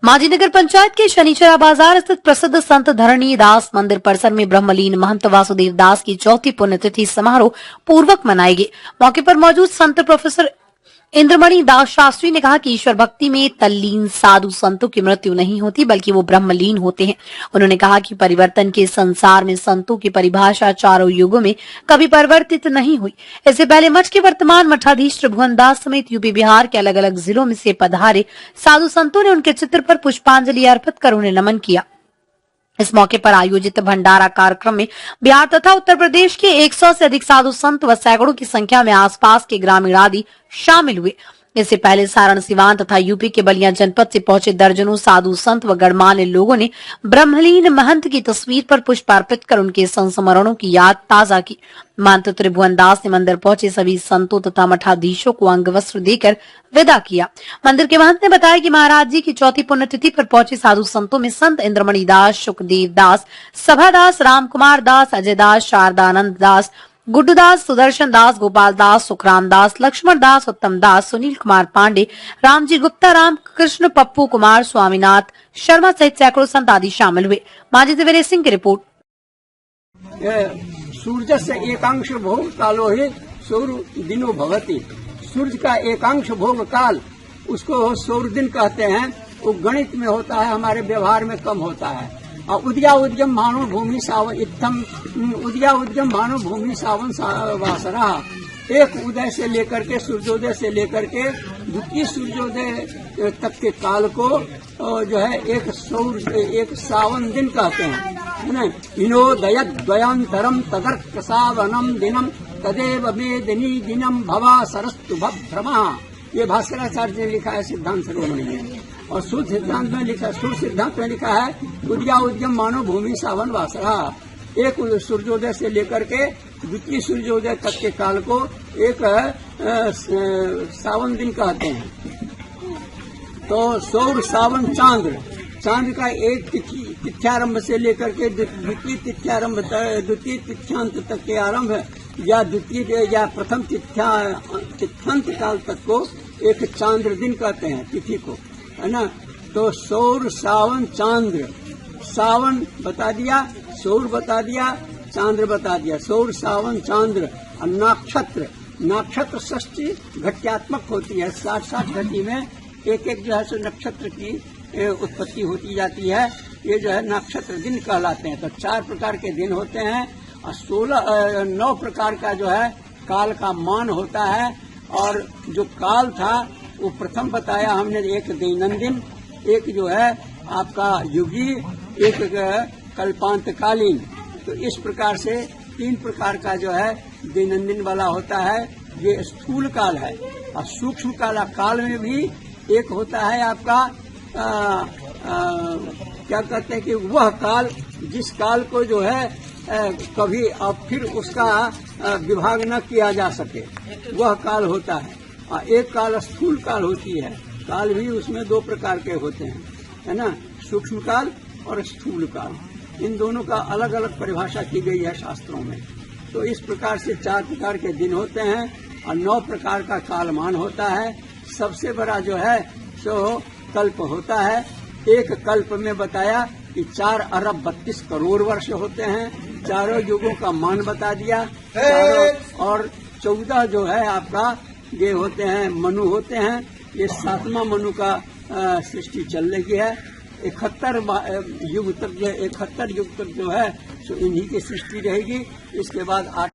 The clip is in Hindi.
मांझी नगर पंचायत के शनिचरा बाजार स्थित प्रसिद्ध संत धरणी दास मंदिर परिसर में ब्रह्मलीन महंत वासुदेव दास की चौथी पुण्यतिथि समारोह पूर्वक मनाई गई। मौके पर मौजूद संत प्रोफेसर इंद्रमणि दास शास्त्री ने कहा कि ईश्वर भक्ति में तल्लीन साधु संतों की मृत्यु नहीं होती बल्कि वो ब्रह्मलीन होते हैं। उन्होंने कहा कि परिवर्तन के संसार में संतों की परिभाषा चारों युगों में कभी परिवर्तित नहीं हुई। इससे पहले मठ के वर्तमान मठाधीश त्रिभुवन दास समेत यूपी बिहार के अलग अलग जिलों में से पधारे साधु संतों ने उनके चित्र पर पुष्पांजलि अर्पित कर उन्हें नमन किया। इस मौके पर आयोजित भंडारा कार्यक्रम में बिहार तथा उत्तर प्रदेश के 100 से अधिक साधु संत व सैकड़ों की संख्या में आसपास के ग्रामीण आदि शामिल हुए। इससे पहले सारण, सिवान तथा यूपी के बलिया जनपद से पहुंचे दर्जनों साधु संत व गणमान्य लोगों ने ब्रह्मलीन महंत की तस्वीर पर पुष्प अर्पित कर उनके संस्मरणों की याद ताजा की। महंत त्रिभुवन दास ने मंदिर पहुंचे सभी संतों तथा मठाधीशों को अंग वस्त्र देकर विदा किया। मंदिर के महंत ने बताया कि महाराज जी की चौथी पुण्यतिथि पर पहुंचे साधु संतों में संत इंद्रमणि दास, सुखदेव दास, सभादास, राम कुमार दास, अजय दास, शारदानंद दास, गुड्डू दास, सुदर्शन दास, गोपाल दास, सुखराम दास, लक्ष्मण दास, उत्तम दास, सुनील कुमार पांडे, रामजी गुप्ता, राम कृष्ण, पप्पू कुमार, स्वामीनाथ शर्मा सहित सैकड़ों संत आदि शामिल हुए। मांझी से वीरेश सिंह की रिपोर्ट। सूर्य से एकांश भोग कालो ही सौर दिनो भवती। सूर्य का एकांश भोग काल उसको सौर दिन कहते हैं। वो गणित में होता है, हमारे व्यवहार में कम होता है। उद्या उद्यम भानु भूमि सावन इत्थम उद्या उद्यम भानु भूमि सावन वासरा। एक उदय से लेकर के सूर्योदय से लेकर के द्वितीय सूर्योदय तक के काल को जो है एक सावन दिन कहते हैं, है ना। विनोदय द्वयांतरम तदर्क सावनम दिनम तदेव मेदिनी दिनम भवा सरस्तु भ्रमा। ये भास्कराचार्य ने लिखा है सिद्धांत शिरोमणि में। और सूर्य सिद्धांत में लिखा है उद्या उद्यम मानो भूमि सावन वासरा। एक सूर्योदय से लेकर के द्वितीय सूर्योदय तक के काल को एक सावन दिन कहते हैं। तो सौर सावन चांद का एक तिथ्यारंभ से लेकर के द्वितीय तिथ्यांत तक के आरंभ या द्वितीय या प्रथम तिथ्यांत काल तक को एक चांद्र दिन कहते हैं, तिथि को, है ना। तो सौर सावन चांद्र, सावन बता दिया, सौर बता दिया, चांद्र बता दिया। सौर सावन चांद्र। और नक्षत्र षष्ठी घट्यात्मक होती है। 60 घटी में एक जो है सो नक्षत्र की उत्पत्ति होती जाती है। ये जो है नक्षत्र दिन कहलाते हैं। तो 4 प्रकार के दिन होते हैं और 9 प्रकार का जो है काल का मान होता है। और जो काल था वो प्रथम बताया हमने, एक दैनंदिन, एक जो है आपका युगी, एक कल्पांतकालीन। तो इस प्रकार से 3 प्रकार का जो है दैनंदिन वाला होता है, ये स्थूल काल है। और सूक्ष्म काल में भी एक होता है आपका क्या कहते हैं कि वह काल जिस काल को जो है कभी अब फिर उसका विभाग न किया जा सके, वह काल होता है। एक काल स्थूल काल होती है। काल भी उसमें 2 प्रकार के होते हैं, है ना, सूक्ष्म काल और स्थूल काल। इन दोनों का अलग अलग परिभाषा की गई है शास्त्रों में। तो इस प्रकार से 4 प्रकार के दिन होते हैं और 9 प्रकार का कालमान होता है। सबसे बड़ा जो है सो कल्प होता है। एक कल्प में बताया कि 4 अरब 32 करोड़ वर्ष होते हैं। चारों युगों का मान बता दिया। और 14 जो है आपका ये होते हैं मनु होते हैं। ये 7वां मनु का सृष्टि चल रही है। 71 युग तक जो है सो इन्हीं की सृष्टि रहेगी। इसके बाद 8